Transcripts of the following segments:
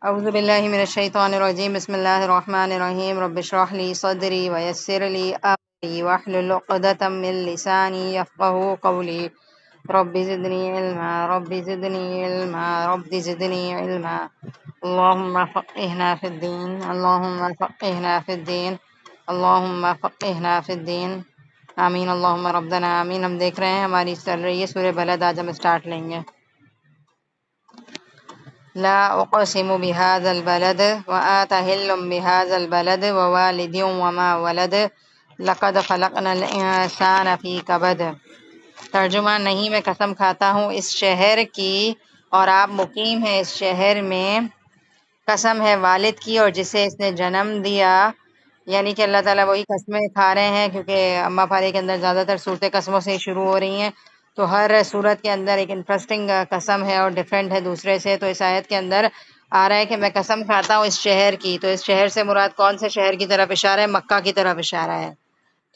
اعوذ باللہ من الشیطان الرجیم بسم اللہ الرحمن الرحیم رب اشرح لی صدری ویسر لی امری واحلل عقدۃ من لسانی یفقهوا قولی رب زدنی علما رب زدنی علما رب زدنی علما اللہم فقہنا فی الدین اللہم فقہنا فی الدین اللہم فقہنا فی الدین آمین اللہم ربنا آمین۔ ہم دیکھ رہے ہیں ہماری چل رہی ہے سورہ بلد، آج ہم اسٹارٹ لیں گے۔ لا اقسم بهذا البلد وآت حل بهذا البلد ووالد وما ولد لقد خلقنا الانسان فی کبد۔ ترجمہ: نہیں میں قسم کھاتا ہوں اس شہر کی اور آپ مقیم ہیں اس شہر میں، قسم ہے والد کی اور جسے اس نے جنم دیا۔ یعنی کہ اللہ تعالیٰ وہی قسمیں کھا رہے ہیں، کیونکہ اما پارے کے اندر زیادہ تر صورتیں قسموں سے ہی شروع ہو رہی ہیں، تو ہر صورت کے اندر ایک انٹرسٹنگ قسم ہے اور ڈیفرنٹ ہے دوسرے سے۔ تو اس آیت کے اندر آ رہا ہے کہ میں قسم کھاتا ہوں اس شہر کی، تو اس شہر سے مراد کون سے شہر کی طرف اشارہ ہے؟ مکہ کی طرف اشارہ ہے،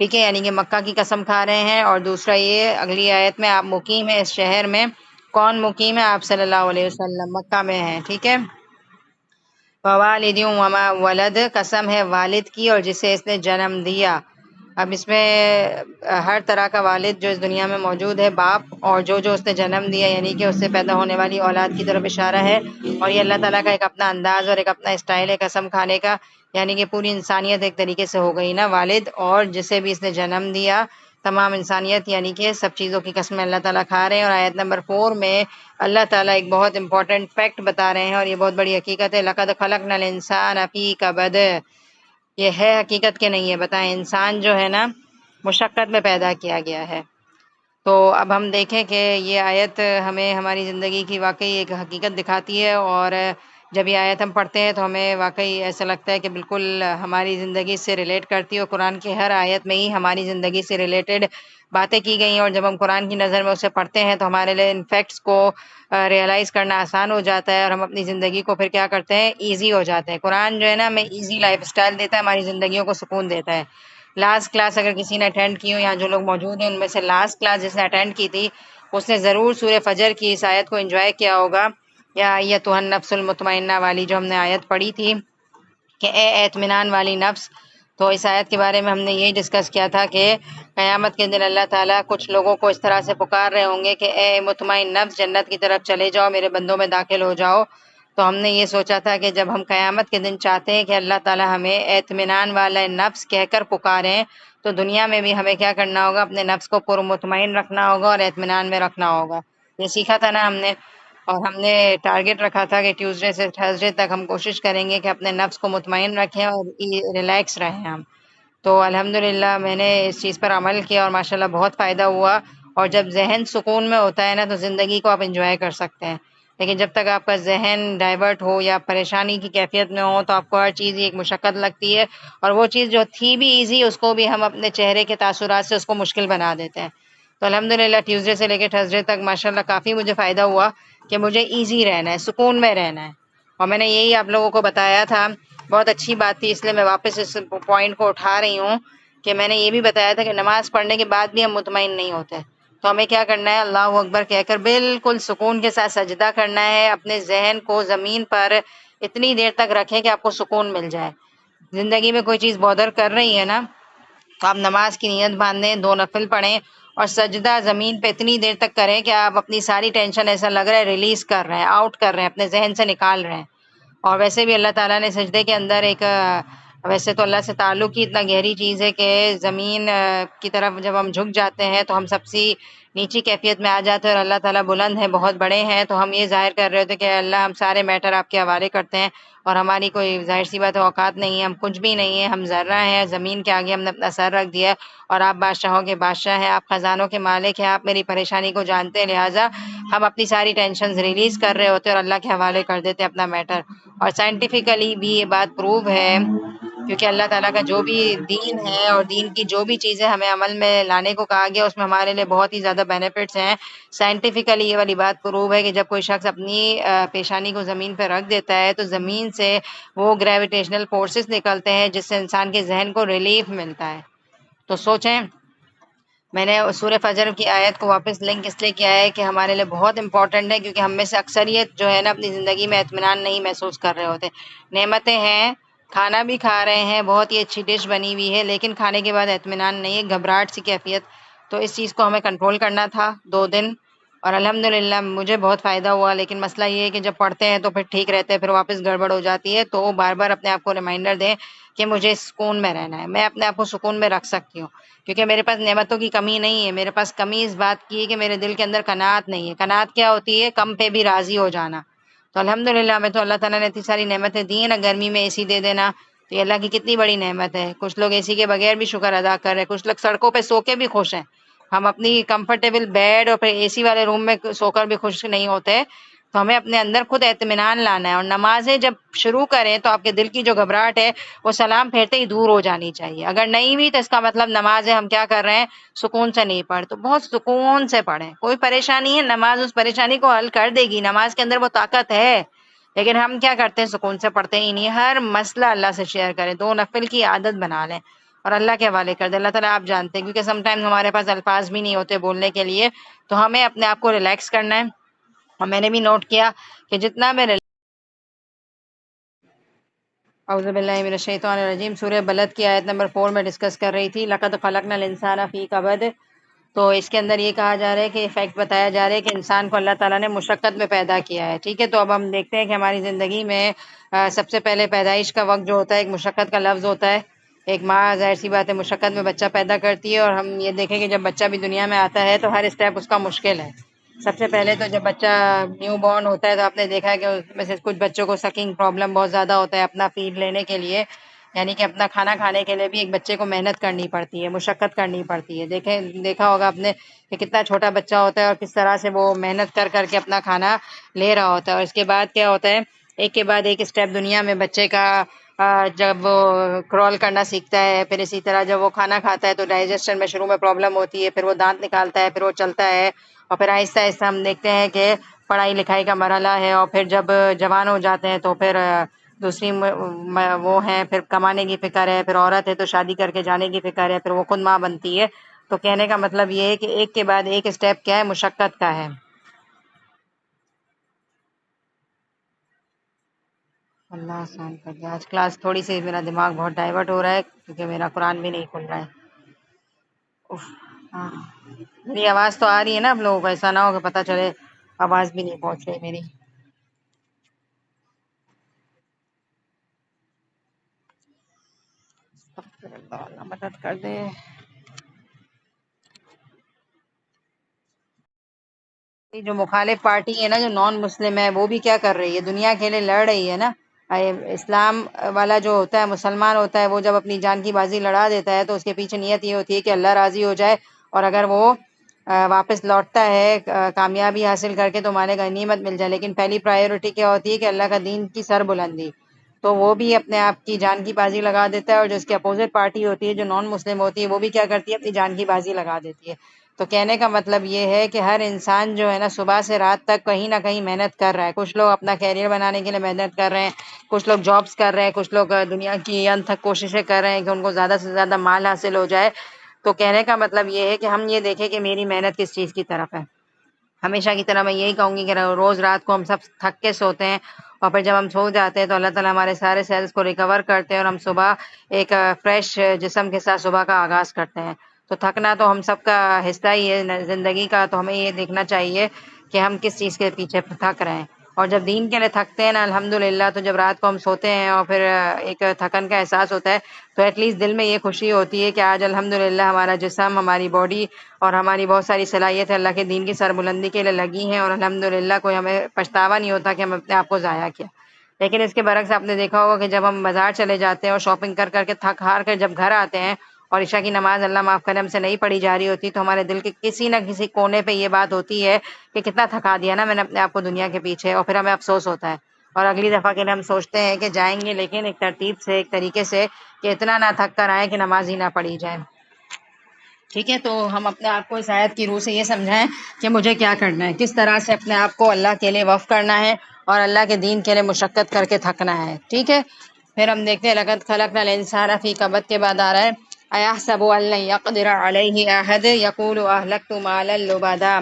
ٹھیک ہے، یعنی کہ مکہ کی قسم کھا رہے ہیں۔ اور دوسرا یہ اگلی آیت میں آپ مقیم ہیں اس شہر میں، کون مقیم ہے؟ آپ صلی اللہ علیہ وسلم مکہ میں ہیں، ٹھیک ہے۔ ووالد وما ولد، قسم ہے والد کی اور جسے اس نے جنم دیا۔ اب اس میں ہر طرح کا والد جو اس دنیا میں موجود ہے، باپ، اور جو اس نے جنم دیا یعنی کہ اس سے پیدا ہونے والی اولاد کی طرف اشارہ ہے۔ اور یہ اللہ تعالیٰ کا ایک اپنا انداز اور ایک اپنا اسٹائل ہے قسم کھانے کا، یعنی کہ پوری انسانیت ایک طریقے سے ہو گئی نا، والد اور جسے بھی اس نے جنم دیا، تمام انسانیت، یعنی کہ سب چیزوں کی قسمیں اللہ تعالیٰ کھا رہے ہیں۔ اور آیت نمبر 4 میں اللہ تعالیٰ ایک بہت امپورٹنٹ فیکٹ بتا رہے ہیں، اور یہ بہت بڑی حقیقت ہے۔ لَقَدْ خَلَقْنَا الْإِنسَانَ فِي كَبَدٍ، یہ ہے حقیقت کے نہیں ہے؟ بتائیں، انسان جو ہے نا مشقت میں پیدا کیا گیا ہے۔ تو اب ہم دیکھیں کہ یہ آیت ہمیں ہماری زندگی کی واقعی ایک حقیقت دکھاتی ہے، اور جب یہ آیت ہم پڑھتے ہیں تو ہمیں واقعی ایسا لگتا ہے کہ بالکل ہماری زندگی سے ریلیٹ کرتی ہے، اور قرآن کی ہر آیت میں ہی ہماری زندگی سے ریلیٹڈ باتیں کی گئی ہیں، اور جب ہم قرآن کی نظر میں اسے پڑھتے ہیں تو ہمارے لیے ان فیکٹس کو ریئلائز کرنا آسان ہو جاتا ہے، اور ہم اپنی زندگی کو پھر کیا کرتے ہیں؟ ایزی ہو جاتے ہیں۔ قرآن جو ہے نا ہمیں ایزی لائف اسٹائل دیتا ہے، ہماری زندگیوں کو سکون دیتا ہے۔ لاسٹ کلاس اگر کسی نے اٹینڈ کی ہو، یہاں جو لوگ موجود ہیں ان میں سے لاسٹ کلاس جس نے اٹینڈ کی تھی اس نے ضرور سورہ فجر کی اس آیت کو انجوائے کیا ہوگا، یا ایتھا النفس المطمئنہ والی جو ہم نے آیت پڑھی تھی کہ اے اطمینان والی نفس۔ تو اس آیت کے بارے میں ہم نے یہی ڈسکس کیا تھا کہ قیامت کے دن اللہ تعالیٰ کچھ لوگوں کو اس طرح سے پکار رہے ہوں گے کہ اے مطمئن نفس، جنت کی طرف چلے جاؤ، میرے بندوں میں داخل ہو جاؤ۔ تو ہم نے یہ سوچا تھا کہ جب ہم قیامت کے دن چاہتے ہیں کہ اللہ تعالیٰ ہمیں اطمینان والا نفس کہہ کر پکاریں، تو دنیا میں بھی ہمیں کیا کرنا ہوگا؟ اپنے نفس کو پرمطمئن رکھنا ہوگا اور اطمینان میں رکھنا ہوگا۔ یہ سیکھا تھا نا ہم نے، اور ہم نے ٹارگٹ رکھا تھا کہ ٹیوزڈے سے تھرسڈے تک ہم کوشش کریں گے کہ اپنے نفس کو مطمئن رکھیں اور ریلیکس رہیں ہم۔ تو الحمدللہ میں نے اس چیز پر عمل کیا اور ماشاءاللہ بہت فائدہ ہوا۔ اور جب ذہن سکون میں ہوتا ہے نا تو زندگی کو آپ انجوائے کر سکتے ہیں، لیکن جب تک آپ کا ذہن ڈائیورٹ ہو یا پریشانی کی کیفیت میں ہو تو آپ کو ہر چیز ایک مشقت لگتی ہے، اور وہ چیز جو تھی بھی ایزی اس کو بھی ہم اپنے چہرے کے تاثرات سے اس کو مشکل بنا دیتے ہیں۔ تو الحمدللہ ٹیوزڈے سے لے کے تھرسڈے تک ماشاءاللہ کافی مجھے فائدہ ہوا کہ مجھے ایزی رہنا ہے، سکون میں رہنا ہے، اور میں نے یہی آپ لوگوں کو بتایا تھا۔ بہت اچھی بات تھی، اس لیے میں واپس اس پوائنٹ کو اٹھا رہی ہوں کہ میں نے یہ بھی بتایا تھا کہ نماز پڑھنے کے بعد بھی ہم مطمئن نہیں ہوتے، تو ہمیں کیا کرنا ہے؟ اللہ اکبر کہہ کر بالکل سکون کے ساتھ سجدہ کرنا ہے، اپنے ذہن کو زمین پر اتنی دیر تک رکھیں کہ آپ کو سکون مل جائے۔ زندگی میں کوئی چیز بودر کر رہی ہے نا تو آپ نماز کی نیت باندھیں، 2 نفل پڑھیں، اور سجدہ زمین پہ اتنی دیر تک کریں کہ آپ اپنی ساری ٹینشن ایسا لگ رہا ہے ریلیز کر رہے ہیں، آؤٹ کر رہے ہیں، اپنے ذہن سے نکال رہے ہیں۔ اور ویسے بھی اللہ تعالیٰ نے سجدے کے اندر ایک ویسے تو اللہ سے تعلق ہی اتنا گہری چیز ہے کہ زمین کی طرف جب ہم جھک جاتے ہیں تو ہم سب سے نیچی کیفیت میں آ جاتے ہیں، اور اللہ تعالیٰ بلند ہے، بہت بڑے ہیں، تو ہم یہ ظاہر کر رہے ہوتے کہ اللہ ہم سارے میٹر آپ کے حوالے کرتے ہیں، اور ہماری کوئی ظاہر سی بات ہے اوقات نہیں ہے، ہم کچھ بھی نہیں ہیں، ہم ذرہ ہیں، زمین کے آگے ہم نے اپنا سر رکھ دیا ہے، اور آپ بادشاہوں کے بادشاہ ہیں، آپ خزانوں کے مالک ہیں، آپ میری پریشانی کو جانتے ہیں، لہٰذا ہم اپنی ساری ٹینشنز ریلیز کر رہے ہوتے ہیں اور اللہ کے حوالے کر دیتے ہیں اپنا میٹر۔ اور سائنٹیفکلی بھی یہ بات پروو ہے، کیونکہ اللہ تعالیٰ کا جو بھی دین ہے اور دین کی جو بھی چیزیں ہمیں عمل میں لانے کو کہا گیا اس میں ہمارے لیے بہت ہی زیادہ بینیفٹس ہیں۔ سائنٹیفکلی یہ والی بات پروو ہے کہ جب کوئی شخص اپنی پیشانی کو زمین پہ رکھ دیتا ہے تو زمین سے وہ گریویٹیشنل فورسز نکلتے ہیں جس سے انسان کے ذہن کو ریلیف ملتا ہے۔ تو سوچیں میں نے سورہ فجر کی آیت کو واپس لنک اس لیے کیا ہے کہ ہمارے لیے بہت امپورٹنٹ ہے، کیونکہ ہم میں سے اکثریت جو ہے نا اپنی زندگی میں اطمینان نہیں محسوس کر رہے ہوتے. نعمتیں ہیں، کھانا بھی کھا رہے ہیں، بہت ہی اچھی ڈش بنی ہوئی ہے، لیکن کھانے کے بعد اطمینان نہیں ہے، گھبراہٹ سی کیفیت. تو اس چیز کو ہمیں کنٹرول کرنا تھا 2 دن، اور الحمدللہ مجھے بہت فائدہ ہوا. لیکن مسئلہ یہ ہے کہ جب پڑھتے ہیں تو پھر ٹھیک رہتے ہیں، پھر واپس گڑبڑ ہو جاتی ہے. تو بار بار اپنے آپ کو ریمائنڈر دیں کہ مجھے سکون میں رہنا ہے. میں اپنے آپ کو سکون میں رکھ سکتی ہوں، کیونکہ میرے پاس نعمتوں کی کمی نہیں ہے. میرے پاس کمی اس بات کی ہے کہ میرے دل کے اندر قناعت نہیں ہے. قناعت کیا ہوتی ہے؟ کم پہ بھی راضی ہو جانا. تو الحمدللہ ہمیں تو اللہ تعالیٰ نے اتنی ساری نعمتیں دی ہیں نا. گرمی میں اے سی دے دینا تو یہ اللہ کی کتنی بڑی نعمت ہے. کچھ لوگ اے سی کے بغیر بھی شکر ادا کر رہے ہیں، کچھ لوگ سڑکوں پہ سو کے بھی خوش ہیں. ہم اپنی کمفرٹیبل بیڈ اور پھر اے سی والے روم میں سو کر بھی خوش نہیں ہوتے. تو ہمیں اپنے اندر خود اطمینان لانا ہے، اور نمازیں جب شروع کریں تو آپ کے دل کی جو گھبراہٹ ہے وہ سلام پھیرتے ہی دور ہو جانی چاہیے. اگر نہیں ہوئی تو اس کا مطلب نماز ہے ہم کیا کر رہے ہیں؟ سکون سے نہیں پڑھ. تو بہت سکون سے پڑھیں. کوئی پریشانی ہے، نماز اس پریشانی کو حل کر دے گی. نماز کے اندر وہ طاقت ہے. لیکن ہم کیا کرتے ہیں؟ سکون سے پڑھتے ہی نہیں. ہر مسئلہ اللہ سے شیئر کریں، 2 نفل کی عادت بنا لیں اور اللہ کے حوالے کر دیں. اللہ تعالیٰ آپ جانتے ہیں، کیونکہ سم ٹائم ہمارے پاس الفاظ بھی نہیں ہوتے بولنے کے لیے. تو ہمیں اپنے آپ کو ریلیکس کرنا ہے. اور میں نے بھی نوٹ کیا کہ جتنا میں اعوذ باللہ من الشیطان الرجیم، سورہ بلد کی آیت نمبر 4 میں ڈسکس کر رہی تھی. لقد خلقنا الانسان فی کبد. تو اس کے اندر یہ کہا جا رہا ہے کہ فیکٹ بتایا جا رہا ہے کہ انسان کو اللہ تعالیٰ نے مشقت میں پیدا کیا ہے. ٹھیک ہے، تو اب ہم دیکھتے ہیں کہ ہماری زندگی میں سب سے پہلے پیدائش کا وقت جو ہوتا ہے ایک مشقت کا لفظ ہوتا ہے. ایک ماں ظاہر سی بات ہے مشقت میں بچہ پیدا کرتی ہے، اور ہم یہ دیکھیں کہ جب بچہ بھی دنیا میں آتا ہے تو ہر اسٹیپ اس کا مشکل ہے. سب سے پہلے تو جب بچہ نیو بورن ہوتا ہے تو آپ نے دیکھا ہے کہ اس میں سے کچھ بچوں کو سکنگ پرابلم بہت زیادہ ہوتا ہے. اپنا فیڈ لینے کے لیے، یعنی کہ اپنا کھانا کھانے کے لیے بھی ایک بچے کو محنت کرنی پڑتی ہے، مشقت کرنی پڑتی ہے. دیکھا ہوگا آپ نے کہ کتنا چھوٹا بچہ ہوتا ہے اور کس طرح سے وہ محنت کر کر کے اپنا کھانا لے رہا ہوتا ہے. اور اس کے بعد کیا ہوتا ہے؟ ایک کے بعد ایک اسٹیپ دنیا میں بچے کا جب وہ کرال کرنا سیکھتا ہے، پھر اسی طرح جب وہ کھانا کھاتا ہے تو ڈائجیشن میں شروع میں پرابلم ہوتی ہے، پھر وہ دانت نکالتا ہے، پھر وہ چلتا ہے، اور پھر آہستہ آہستہ ہم دیکھتے ہیں کہ پڑھائی لکھائی کا مرحلہ ہے. اور پھر جب جوان ہو جاتے ہیں تو پھر دوسری وہ ہیں، پھر کمانے کی فکر ہے، پھر عورت ہے تو شادی کر کے جانے کی فکر ہے، پھر وہ خود ماں بنتی ہے. تو کہنے کا مطلب یہ ہے کہ ایک کے بعد ایک اسٹیپ کیا ہے؟ مشقت کا ہے. اللہ آسان کر دے. آج کلاس تھوڑی سی میرا دماغ بہت ڈائیورٹ ہو رہا ہے کیونکہ میرا قرآن بھی نہیں کھل رہا ہے. اف. ہاں، میری آواز تو آ رہی ہے نا آپ لوگوں کو؟ ایسا نہ ہو کہ پتہ چلے آواز بھی نہیں پہنچ رہی میری. اللہ مدد کر دے. جو مخالف پارٹی ہے نا، جو نان مسلم ہے، وہ بھی کیا کر رہی ہے؟ دنیا کے لیے لڑ رہی ہے نا. اسلام والا جو ہوتا ہے، مسلمان ہوتا ہے، وہ جب اپنی جان کی بازی لڑا دیتا ہے تو اس کے پیچھے نیت یہ ہوتی ہے کہ اللہ راضی ہو جائے، اور اگر وہ واپس لوٹتا ہے کامیابی حاصل کر کے تو مانے غنیمت مل جائے. لیکن پہلی پرائیورٹی کیا ہوتی ہے؟ کہ اللہ کا دین کی سر بلندی. تو وہ بھی اپنے آپ کی جان کی بازی لگا دیتا ہے، اور جو اس کی اپوزٹ پارٹی ہوتی ہے، جو نان مسلم ہوتی ہے، وہ بھی کیا کرتی ہے؟ اپنی جان کی بازی لگا دیتی ہے. تو کہنے کا مطلب یہ ہے کہ ہر انسان جو ہے نا صبح سے رات تک کہیں نہ کہیں محنت کر رہا ہے. کچھ لوگ اپنا کیریئر بنانے کے لیے محنت کر رہے ہیں، کچھ لوگ جابس کر رہے ہیں، کچھ لوگ دنیا کی انتھک کوششیں کر رہے ہیں کہ ان کو زیادہ سے زیادہ مال حاصل ہو جائے. تو کہنے کا مطلب یہ ہے کہ ہم یہ دیکھیں کہ میری محنت کس چیز کی طرف ہے. ہمیشہ کی طرح میں یہی کہوں گی کہ روز رات کو ہم سب تھک کے سوتے ہیں، اور پھر جب ہم سو جاتے ہیں تو اللہ تعالیٰ ہمارے سارے سیلز کو ریکور کرتے ہیں، اور ہم صبح ایک فریش جسم کے ساتھ صبح کا آغاز کرتے ہیں. تو تھکنا تو ہم سب کا حصہ ہی ہے زندگی کا. تو ہمیں یہ دیکھنا چاہیے کہ ہم کس چیز کے پیچھے تھک رہے ہیں. اور جب دین کے لیے تھکتے ہیں نا الحمدللہ، تو جب رات کو ہم سوتے ہیں اور پھر ایک تھکن کا احساس ہوتا ہے تو ایٹ لیسٹ دل میں یہ خوشی ہوتی ہے کہ آج الحمدللہ ہمارا جسم، ہماری باڈی اور ہماری بہت ساری صلاحیتیں اللہ کے دین کی سربلندی کے لیے لگی ہیں، اور الحمدللہ کوئی ہمیں پچھتاوا نہیں ہوتا کہ ہم اپنے آپ کو ضائع کیا. لیکن اس کے برعکس آپ نے دیکھا ہوگا کہ جب ہم بازار چلے جاتے ہیں اور شاپنگ کر کر کے تھک ہار کر جب گھر آتے ہیں اور عشاء کی نماز اللہ معاف کرے ہم سے نہیں پڑھی جا رہی ہوتی، تو ہمارے دل کے کسی نہ کسی کونے پہ یہ بات ہوتی ہے کہ کتنا تھکا دیا نا میں نے اپنے آپ کو دنیا کے پیچھے. اور پھر ہمیں افسوس ہوتا ہے، اور اگلی دفعہ کے لیے ہم سوچتے ہیں کہ جائیں گے لیکن ایک ترتیب سے، ایک طریقے سے، کہ اتنا نہ تھک کر آئیں کہ نماز ہی نہ پڑھی جائے. ٹھیک ہے، تو ہم اپنے آپ کو اس آیت کی روح سے یہ سمجھائیں کہ مجھے کیا کرنا ہے، کس طرح سے اپنے آپ کو اللہ کے لیے وقف کرنا ہے اور اللہ کے دین کے لیے مشقت کر کے تھکنا ہے. ٹھیک ہے، پھر ہم دیکھتے ہیں لقد خلقنا الانسان فی کبد کے بعد آ رہا ہے ایحسب ان لن یقدر علیہ احد یقول اہلکت مالا لبدا،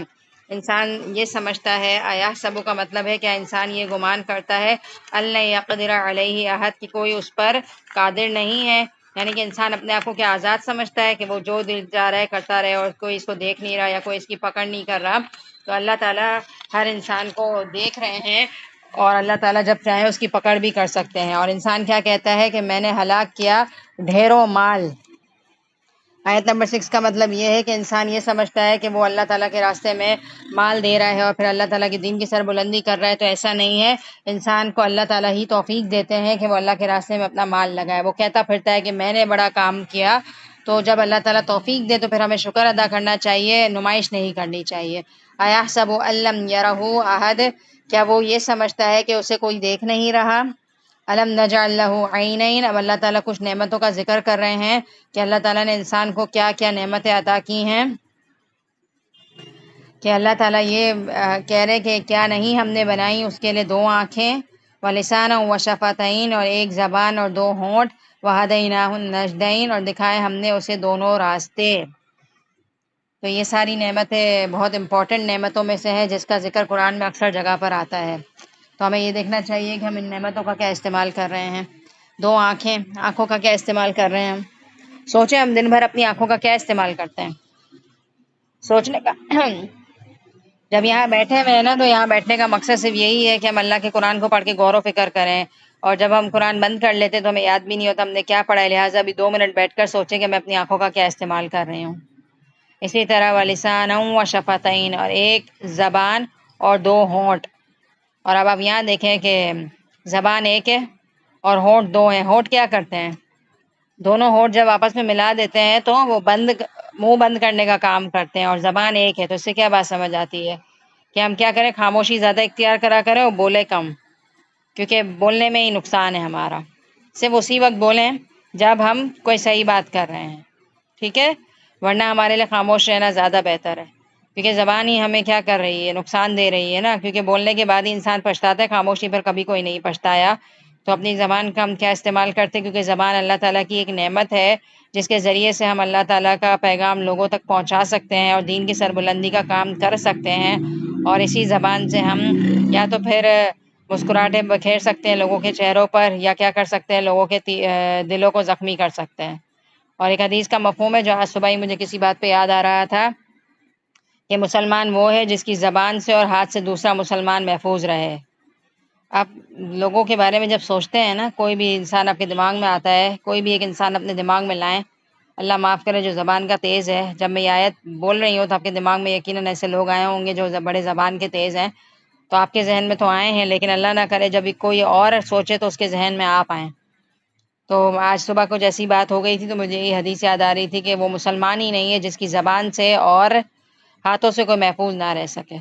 انسان یہ سمجھتا ہے، ایحسب کا مطلب ہے کیا انسان یہ گمان کرتا ہے، ان لن یقدر علیہ احد، کہ کوئی اس پر قادر نہیں ہے، یعنی کہ انسان اپنے آپ کو کیا آزاد سمجھتا ہے کہ وہ جو دل جا رہا ہے کرتا رہے اور کوئی اس کو دیکھ نہیں رہا یا کوئی اس کی پکڑ نہیں کر رہا۔ تو اللہ تعالیٰ ہر انسان کو دیکھ رہے ہیں اور اللہ تعالیٰ جب چاہے اس کی پکڑ بھی کر سکتے ہیں۔ اور انسان کیا کہتا ہے کہ میں نے ہلاک کیا ڈھیروں مال۔ آیت نمبر 6 کا مطلب یہ ہے کہ انسان یہ سمجھتا ہے کہ وہ اللہ تعالیٰ کے راستے میں مال دے رہا ہے اور پھر اللہ تعالیٰ کے دین کی سربلندی کر رہا ہے، تو ایسا نہیں ہے۔ انسان کو اللہ تعالیٰ ہی توفیق دیتے ہیں کہ وہ اللہ کے راستے میں اپنا مال لگائے۔ وہ کہتا پھرتا ہے کہ میں نے بڑا کام کیا، تو جب اللہ تعالیٰ توفیق دے تو پھر ہمیں شکر ادا کرنا چاہیے، نمائش نہیں کرنی چاہیے۔ ایحسب ان لم یرہ احد، کیا وہ یہ سمجھتا ہے کہ اسے کوئی دیکھ نہیں رہا؟ الم نجعل لہ عینین، اب اللہ تعالیٰ کچھ نعمتوں کا ذکر کر رہے ہیں کہ اللہ تعالیٰ نے انسان کو کیا کیا نعمتیں عطا کی ہیں، کہ اللہ تعالیٰ یہ کہہ رہے کہ کیا نہیں ہم نے بنائی اس کے لیے 2 آنکھیں، ولسانا وشفتین، اور 1 زبان اور 2 ہونٹ، وہدیناہ النجدین، اور دکھائے ہم نے اسے دونوں راستے۔ تو یہ ساری نعمتیں بہت امپورٹنٹ نعمتوں میں سے ہے جس کا ذکر قرآن میں اکثر جگہ پر آتا ہے۔ تو ہمیں یہ دیکھنا چاہیے کہ ہم ان نعمتوں کا کیا استعمال کر رہے ہیں۔ 2 آنکھیں، آنکھوں کا کیا استعمال کر رہے ہیں ہم؟ سوچیں ہم دن بھر اپنی آنکھوں کا کیا استعمال کرتے ہیں، سوچنے کا۔ جب یہاں بیٹھے ہوئے ہیں نا، تو یہاں بیٹھنے کا مقصد صرف یہی ہے کہ ہم اللہ کے قرآن کو پڑھ کے غور و فکر کریں، اور جب ہم قرآن بند کر لیتے تو ہمیں یاد بھی نہیں ہوتا ہم نے کیا پڑھا ہے، لہٰذا ابھی 2 منٹ بیٹھ کر سوچیں کہ میں اپنی آنکھوں کا کیا استعمال کر رہی ہوں۔ اسی طرح وَلِسَانًا وَشَفَتَيْن، اور 1 زبان اور 2 ہونٹ۔ اور اب آپ یہاں دیکھیں کہ زبان 1 ہے اور ہونٹ 2 ہیں۔ ہونٹ کیا کرتے ہیں؟ دونوں ہونٹ جب آپس میں ملا دیتے ہیں تو وہ منہ بند کرنے کا کام کرتے ہیں، اور زبان 1 ہے، تو اس سے کیا بات سمجھ آتی ہے کہ ہم کیا کریں، خاموشی زیادہ اختیار کرا کریں اور بولے کم، کیونکہ بولنے میں ہی نقصان ہے ہمارا۔ صرف اسی وقت بولیں جب ہم کوئی صحیح بات کر رہے ہیں، ٹھیک ہے، ورنہ ہمارے لیے خاموش رہنا زیادہ بہتر ہے، کیونکہ زبان ہی ہمیں کیا کر رہی ہے، نقصان دے رہی ہے نا، کیونکہ بولنے کے بعد ہی انسان پچھتاتا ہے، خاموشی پر کبھی کوئی نہیں پچھتایا۔ تو اپنی زبان کا ہم کیا استعمال کرتے ہیں، کیونکہ زبان اللہ تعالیٰ کی ایک نعمت ہے جس کے ذریعے سے ہم اللہ تعالیٰ کا پیغام لوگوں تک پہنچا سکتے ہیں اور دین کی سربلندی کا کام کر سکتے ہیں، اور اسی زبان سے ہم یا تو پھر مسکراہٹیں بکھیر سکتے ہیں لوگوں کے چہروں پر، یا کیا کر سکتے ہیں، لوگوں کے دلوں کو زخمی کر سکتے ہیں۔ اور ایک حدیث کا مفہوم ہے جو آج صبح ہی مجھے کسی بات پہ یاد آ رہا تھا، کہ مسلمان وہ ہے جس کی زبان سے اور ہاتھ سے دوسرا مسلمان محفوظ رہے۔ آپ لوگوں کے بارے میں جب سوچتے ہیں نا، کوئی بھی انسان آپ کے دماغ میں آتا ہے، کوئی بھی ایک انسان اپنے دماغ میں لائیں، اللہ معاف کرے جو زبان کا تیز ہے، جب میں یہ آیت بول رہی ہوں تو آپ کے دماغ میں یقیناً ایسے لوگ آئے ہوں گے جو بڑے زبان کے تیز ہیں، تو آپ کے ذہن میں تو آئے ہیں، لیکن اللہ نہ کرے جب کوئی اور سوچے تو اس کے ذہن میں آپ آئیں۔ تو آج صبح کچھ ایسی بات ہو گئی تھی تو مجھے یہ حدیث یاد آ رہی تھی کہ وہ مسلمان ہی نہیں ہے جس کی زبان سے اور ہاتھوں سے کوئی محفوظ نہ رہ سکے۔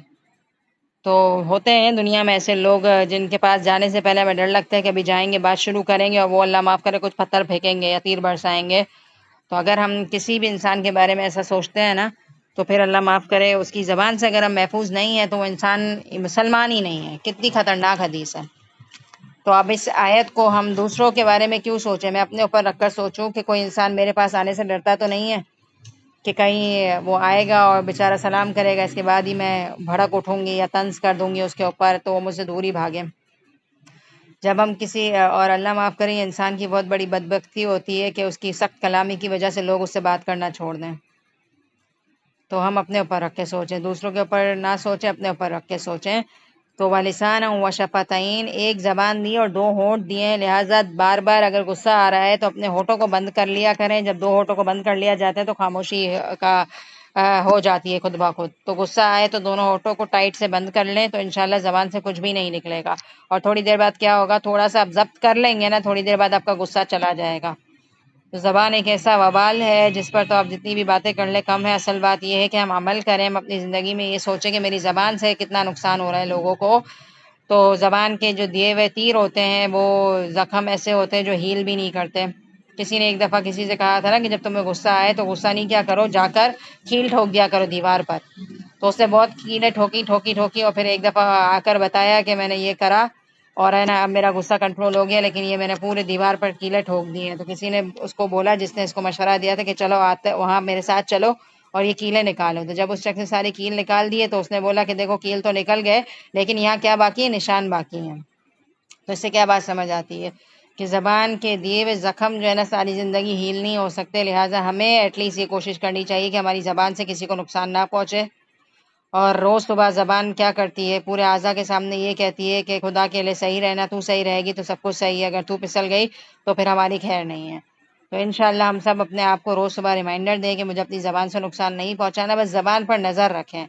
تو ہوتے ہیں دنیا میں ایسے لوگ جن کے پاس جانے سے پہلے ہمیں ڈر لگتا ہے کہ ابھی جائیں گے، بات شروع کریں گے اور وہ اللہ معاف کرے کچھ پتھر پھینکیں گے یا تیر برسائیں گے۔ تو اگر ہم کسی بھی انسان کے بارے میں ایسا سوچتے ہیں نا، تو پھر اللہ معاف کرے اس کی زبان سے اگر ہم محفوظ نہیں ہیں تو وہ انسان مسلمان ہی نہیں ہے۔ کتنی خطرناک حدیث ہے۔ تو اب اس آیت کو ہم دوسروں کے بارے میں کیوں سوچیں، میں اپنے اوپر رکھ کر سوچوں کہ کوئی انسان میرے پاس آنے سے ڈرتا تو نہیں ہے کہ کہیں وہ آئے گا اور بیچارہ سلام کرے گا، اس کے بعد ہی میں بھڑک اٹھوں گی یا طنز کر دوں گی اس کے اوپر تو وہ مجھ سے دور ہی بھاگے۔ جب ہم کسی اور اللہ معاف کریں، انسان کی بہت بڑی بدبختی ہوتی ہے کہ اس کی سخت کلامی کی وجہ سے لوگ اس سے بات کرنا چھوڑ دیں۔ تو ہم اپنے اوپر رکھ کے سوچیں، دوسروں کے اوپر نہ سوچیں، اپنے اوپر رکھ کے سوچیں۔ تو وَلِسَانًا وَشَفَتَيْن، 1 زبان دی اور 2 ہونٹ دیے، لہٰذا بار بار اگر غصہ آ رہا ہے تو اپنے ہونٹوں کو بند کر لیا کریں۔ جب 2 ہونٹوں کو بند کر لیا جاتا ہے تو خاموشی کا ہو جاتی ہے خود بخود۔ تو غصہ آئے تو دونوں ہونٹوں کو ٹائٹ سے بند کر لیں، تو انشاءاللہ زبان سے کچھ بھی نہیں نکلے گا۔ اور تھوڑی دیر بعد کیا ہوگا، تھوڑا سا آپ ضبط کر لیں گے نا، تھوڑی دیر بعد آپ کا غصہ چلا جائے گا۔ تو زبان ایک ایسا وبال ہے جس پر تو آپ جتنی بھی باتیں کر لیں کم ہے۔ اصل بات یہ ہے کہ ہم عمل کریں، ہم اپنی زندگی میں یہ سوچیں کہ میری زبان سے کتنا نقصان ہو رہا ہے لوگوں کو۔ تو زبان کے جو دیے ہوئے تیر ہوتے ہیں وہ زخم ایسے ہوتے ہیں جو ہیل بھی نہیں کرتے۔ کسی نے ایک دفعہ کسی سے کہا تھا نا کہ جب تمہیں غصہ آئے تو غصہ نہیں کیا کرو، جا کر کیل ٹھوک دیا کرو دیوار پر۔ تو اس نے بہت کیلیں ٹھوکی ٹھوکی ٹھوکی اور پھر ایک دفعہ آ کر بتایا کہ میں نے یہ کرا اور ہے نا اب میرا غصہ کنٹرول ہو گیا، لیکن یہ میں نے پورے دیوار پر کیلیں ٹھوک دی ہیں۔ تو کسی نے اس کو بولا، جس نے اس کو مشورہ دیا تھا کہ چلو آتے وہاں میرے ساتھ چلو اور یہ کیلیں نکالو، تو جب اس شخص نے سارے کیل نکال دیے تو اس نے بولا کہ دیکھو کیل تو نکل گئے لیکن یہاں کیا باقی ہے؟ نشان باقی ہیں۔ تو اس سے کیا بات سمجھ آتی ہے کہ زبان کے دیے ہوئے زخم جو ہے نا ساری زندگی ہیل نہیں ہو سکتے، لہٰذا ہمیں ایٹ لیسٹ یہ کوشش کرنی چاہیے کہ ہماری زبان سے کسی کو نقصان نہ پہنچے۔ اور روز صبح زبان کیا کرتی ہے؟ پورے اعضاء کے سامنے یہ کہتی ہے کہ خدا کے لیے صحیح رہنا، تو صحیح رہے گی تو سب کچھ صحیح ہے، اگر تو پھسل گئی تو پھر ہماری خیر نہیں ہے۔ تو انشاءاللہ ہم سب اپنے آپ کو روز صبح ریمائنڈر دیں کہ مجھے اپنی زبان سے نقصان نہیں پہنچانا، بس زبان پر نظر رکھیں۔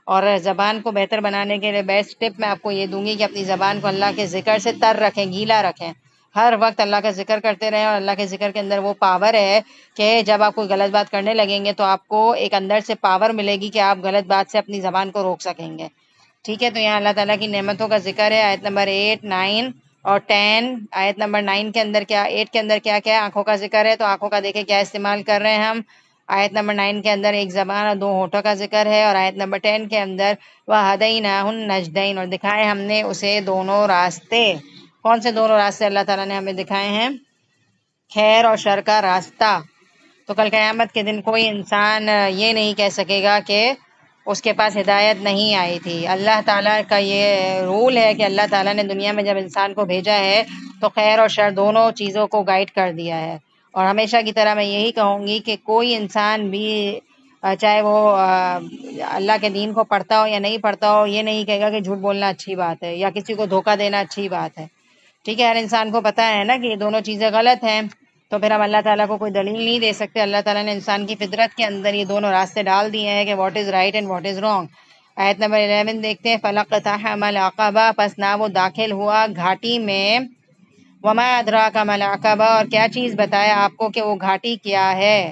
اور زبان کو بہتر بنانے کے لیے بیسٹ ٹپ میں آپ کو یہ دوں گی کہ اپنی زبان کو اللہ کے ذکر سے تر رکھیں، گیلا رکھیں، ہر وقت اللہ کا ذکر کرتے رہیں۔ اور اللہ کے ذکر کے اندر وہ پاور ہے کہ جب آپ کوئی غلط بات کرنے لگیں گے تو آپ کو ایک اندر سے پاور ملے گی کہ آپ غلط بات سے اپنی زبان کو روک سکیں گے۔ ٹھیک ہے، تو یہاں اللہ تعالیٰ کی نعمتوں کا ذکر ہے، آیت نمبر 8، 9 اور 10۔ آیت نمبر 9 کے اندر کیا، 8 کے اندر کیا کیا ہے؟ آنکھوں کا ذکر ہے، تو آنکھوں کا دیکھیں کیا استعمال کر رہے ہیں ہم۔ آیت نمبر 9 کے اندر ایک زبان اور 2 ہونٹوں کا ذکر ہے، اور آیت نمبر 10 کے اندر وَهَدَيْنَاهُ النَّجْدَيْنِ، اور دکھائے ہم نے اسے دونوں راستے۔ کون سے دونوں راستے اللہ تعالیٰ نے ہمیں دکھائے ہیں؟ خیر اور شر کا راستہ۔ تو کل قیامت کے دن کوئی انسان یہ نہیں کہہ سکے گا کہ اس کے پاس ہدایت نہیں آئی تھی۔ اللہ تعالیٰ کا یہ رول ہے کہ اللہ تعالیٰ نے دنیا میں جب انسان کو بھیجا ہے تو خیر اور شر دونوں چیزوں کو گائیڈ کر دیا ہے۔ اور ہمیشہ کی طرح میں یہی کہوں گی کہ کوئی انسان بھی چاہے وہ اللہ کے دین کو پڑھتا ہو یا نہیں پڑھتا ہو، یہ نہیں کہے گا کہ جھوٹ بولنا اچھی بات ہے یا کسی کو دھوکہ دینا اچھی بات ہے۔ ٹھیک ہے، ہر انسان کو پتہ ہے نا کہ یہ دونوں چیزیں غلط ہیں، تو پھر ہم اللہ تعالیٰ کو کوئی دلیل نہیں دے سکتے۔ اللہ تعالیٰ نے انسان کی فطرت کے اندر یہ دونوں راستے ڈال دیے ہیں کہ what is right and what is wrong. آیت نمبر 11 دیکھتے ہیں، فَلَقْتَحَمَ الْعَقَبَةَ، پس نہ وہ داخل ہوا گھاٹی میں، وَمَا أَدْرَاكَ مَا الْعَقَبَةُ، اور کیا چیز بتایا آپ کو کہ وہ گھاٹی کیا ہے۔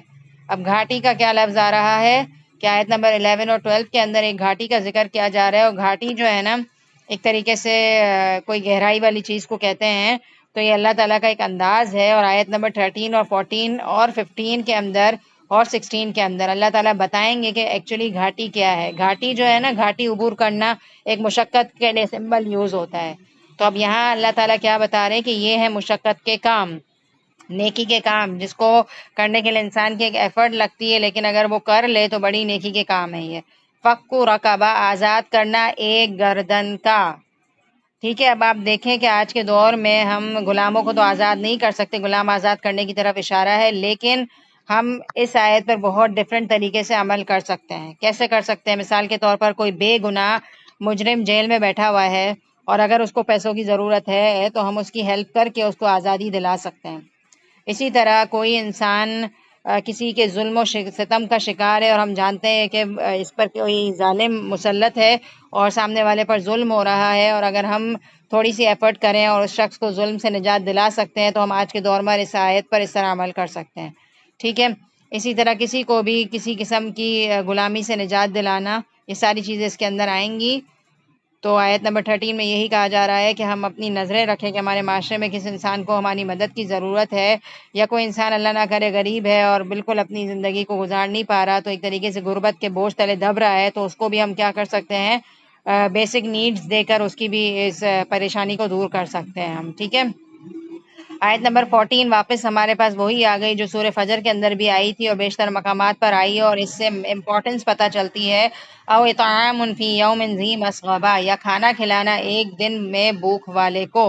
اب گھاٹی کا کیا لفظ آ رہا ہے کہ آیت نمبر 11 اور 12 کے اندر ایک گھاٹی کا ذکر کیا جا رہا ہے، اور گھاٹی جو ہے نا ایک طریقے سے کوئی گہرائی والی چیز کو کہتے ہیں، تو یہ اللہ تعالیٰ کا ایک انداز ہے۔ اور آیت نمبر 13 اور 14 اور 15 کے اندر اور 16 کے اندر اللہ تعالیٰ بتائیں گے کہ ایکچولی گھاٹی کیا ہے۔ گھاٹی جو ہے نا، گھاٹی عبور کرنا ایک مشقت کے لیے سمبل یوز ہوتا ہے۔ تو اب یہاں اللہ تعالیٰ کیا بتا رہے ہیں کہ یہ ہے مشقت کے کام، نیکی کے کام، جس کو کرنے کے لیے انسان کی ایک ایفرٹ لگتی ہے، لیکن اگر وہ کر لے تو بڑی نیکی کے کام ہے یہ۔ فَكُّ رَقَبَةٍ، آزاد کرنا ایک گردن کا۔ ٹھیک ہے، اب آپ دیکھیں کہ آج کے دور میں ہم غلاموں کو تو آزاد نہیں کر سکتے، غلام آزاد کرنے کی طرف اشارہ ہے، لیکن ہم اس آیت پر بہت ڈیفرنٹ طریقے سے عمل کر سکتے ہیں۔ کیسے کر سکتے ہیں؟ مثال کے طور پر کوئی بے گناہ مجرم جیل میں بیٹھا ہوا ہے اور اگر اس کو پیسوں کی ضرورت ہے تو ہم اس کی ہیلپ کر کے اس کو آزادی دلا سکتے ہیں۔ اسی طرح کوئی انسان کسی کے ظلم و ستم کا شکار ہے اور ہم جانتے ہیں کہ اس پر کوئی ظالم مسلط ہے اور سامنے والے پر ظلم ہو رہا ہے، اور اگر ہم تھوڑی سی ایفرٹ کریں اور اس شخص کو ظلم سے نجات دلا سکتے ہیں تو ہم آج کے دور میں اس آیت پر اس طرح عمل کر سکتے ہیں۔ ٹھیک ہے، اسی طرح کسی کو بھی کسی قسم کی غلامی سے نجات دلانا، یہ ساری چیزیں اس کے اندر آئیں گی۔ تو آیت نمبر 13 میں یہی کہا جا رہا ہے کہ ہم اپنی نظریں رکھیں کہ ہمارے معاشرے میں کس انسان کو ہماری مدد کی ضرورت ہے، یا کوئی انسان اللہ نہ کرے غریب ہے اور بالکل اپنی زندگی کو گزار نہیں پا رہا، تو ایک طریقے سے غربت کے بوجھ تلے دب رہا ہے، تو اس کو بھی ہم کیا کر سکتے ہیں؟ بیسک نیڈز دے کر اس کی بھی اس پریشانی کو دور کر سکتے ہیں ہم۔ ٹھیک ہے، آیت نمبر 14 واپس ہمارے پاس وہی آ گئی جو سورہ فجر کے اندر بھی آئی تھی اور بیشتر مقامات پر آئی ہے، اور اس سے امپورٹنس پتہ چلتی ہے۔ او اطعام فی یوم ذی مسغبہ، یا کھانا کھلانا ایک دن میں بھوک والے کو،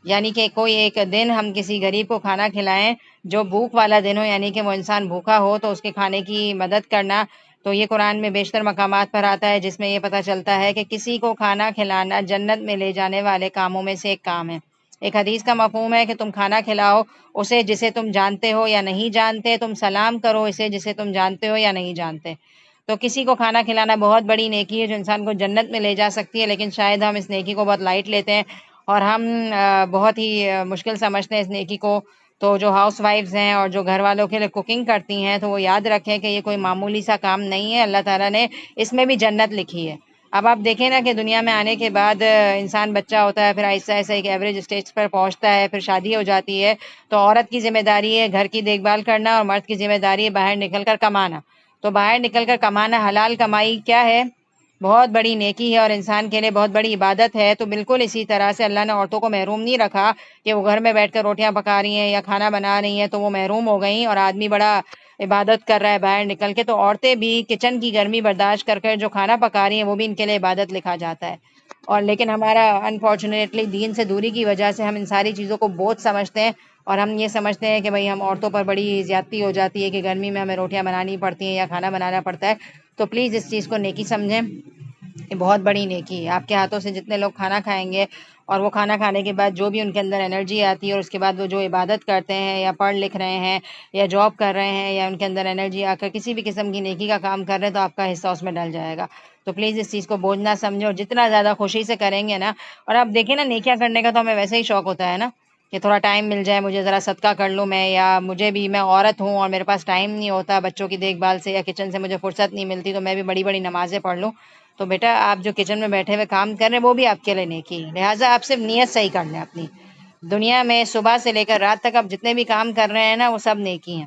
یعنی کہ کوئی ایک دن ہم کسی غریب کو کھانا کھلائیں جو بھوک والا دن ہو، یعنی کہ وہ انسان بھوکا ہو تو اس کے کھانے کی مدد کرنا۔ تو یہ قرآن میں بیشتر مقامات پر آتا ہے، جس میں یہ پتہ چلتا ہے کہ کسی کو کھانا کھلانا جنت میں لے جانے والے کاموں میں سے ایک کام ہے۔ ایک حدیث کا مفہوم ہے کہ تم کھانا کھلاؤ اسے جسے تم جانتے ہو یا نہیں جانتے، تم سلام کرو اسے جسے تم جانتے ہو یا نہیں جانتے۔ تو کسی کو کھانا کھلانا بہت بڑی نیکی ہے جو انسان کو جنت میں لے جا سکتی ہے، لیکن شاید ہم اس نیکی کو بہت لائٹ لیتے ہیں اور ہم بہت ہی مشکل سمجھتے ہیں اس نیکی کو۔ تو جو ہاؤس وائفز ہیں اور جو گھر والوں کے لیے کوکنگ کرتی ہیں تو وہ یاد رکھیں کہ یہ کوئی معمولی سا کام نہیں ہے، اللہ تعالیٰ نے اس میں بھی جنت لکھی ہے۔ اب آپ دیکھیں نا کہ دنیا میں آنے کے بعد انسان بچہ ہوتا ہے، پھر آہستہ آہستہ ایک ایوریج اسٹیج پر پہنچتا ہے، پھر شادی ہو جاتی ہے، تو عورت کی ذمہ داری ہے گھر کی دیکھ بھال کرنا اور مرد کی ذمہ داری ہے باہر نکل کر کمانا۔ تو باہر نکل کر کمانا، حلال کمائی کیا ہے؟ بہت بڑی نیکی ہے اور انسان کے لیے بہت بڑی عبادت ہے. تو بالکل اسی طرح سے اللہ نے عورتوں کو محروم نہیں رکھا کہ وہ گھر میں بیٹھ کر روٹیاں پکا رہی ہیں یا کھانا بنا رہی ہیں تو وہ محروم ہو گئیں، اور آدمی بڑا عبادت کر رہا ہے باہر نکل کے، تو عورتیں بھی کچن کی گرمی برداشت کر کر جو کھانا پکا رہی ہیں وہ بھی ان کے لیے عبادت لکھا جاتا ہے. اور لیکن ہمارا انفارچونیٹلی دین سے دوری کی وجہ سے ہم ان ساری چیزوں کو بوجھ سمجھتے ہیں، اور ہم یہ سمجھتے ہیں کہ بھئی ہم عورتوں پر بڑی زیادتی ہو جاتی ہے کہ گرمی میں ہمیں روٹیاں بنانی پڑتی ہیں یا کھانا بنانا پڑتا ہے. تو پلیز اس چیز کو نیکی سمجھیں، یہ بہت بڑی نیکی ہے. آپ کے ہاتھوں سے جتنے لوگ کھانا کھائیں گے اور وہ کھانا کھانے کے بعد جو بھی ان کے اندر انرجی آتی ہے اور اس کے بعد وہ جو عبادت کرتے ہیں یا پڑھ لکھ رہے ہیں یا جاب کر رہے ہیں یا ان کے اندر انرجی آ کر کسی بھی قسم کی نیکی کا کام کر رہے ہیں تو آپ کا حصہ اس میں ڈل جائے گا. تو پلیز اس چیز کو بوجھ نہ سمجھیں، اور جتنا زیادہ خوشی سے کریں گے نا. اور آپ دیکھیں نا، نیکیاں کرنے کا تو ہمیں ویسے ہی شوق ہوتا ہے نا کہ تھوڑا ٹائم مل جائے، مجھے ذرا صدقہ کر لوں میں، یا مجھے بھی، میں عورت ہوں اور میرے پاس ٹائم نہیں ہوتا بچوں کی دیکھ بھال سے یا کچن سے مجھے فرصت نہیں ملتی تو میں بھی بڑی بڑی نمازیں پڑھ لوں. تو بیٹا آپ جو کچن میں بیٹھے ہوئے کام کر رہے ہیں وہ بھی آپ کے لیے نیکی ہے. لہٰذا آپ صرف نیت صحیح کر لیں اپنی. دنیا میں صبح سے لے کر رات تک آپ جتنے بھی کام کر رہے ہیں نا وہ سب نیکی ہیں.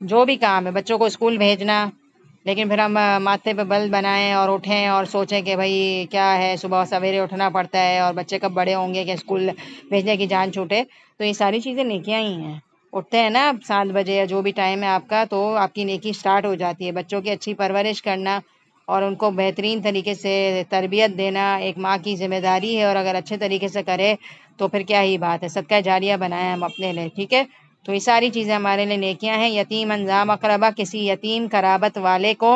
جو بھی کام ہے، بچوں کو اسکول بھیجنا، لیکن پھر ہم ماتھے پہ بل بنائیں اور اٹھیں اور سوچیں کہ بھائی کیا ہے، صبح سویرے اٹھنا پڑتا ہے اور بچے کب بڑے ہوں گے کہ اسکول بھیجنے کی جان چھوٹے. تو یہ ساری چیزیں نیکیاں ہی ہیں. اٹھتے ہیں نا 7 بجے یا جو بھی ٹائم ہے آپ کا، تو آپ کی نیکی سٹارٹ ہو جاتی ہے. بچوں کی اچھی پرورش کرنا اور ان کو بہترین طریقے سے تربیت دینا ایک ماں کی ذمہ داری ہے، اور اگر اچھے طریقے سے کرے تو پھر کیا ہی بات ہے. صدقہ جاریہ بنائیں ہم اپنے لیے، ٹھیک ہے. تو یہ ساری چیزیں ہمارے لیے نیکیاں ہیں. یتیم انظام اقربا، کسی یتیم قرابت والے کو.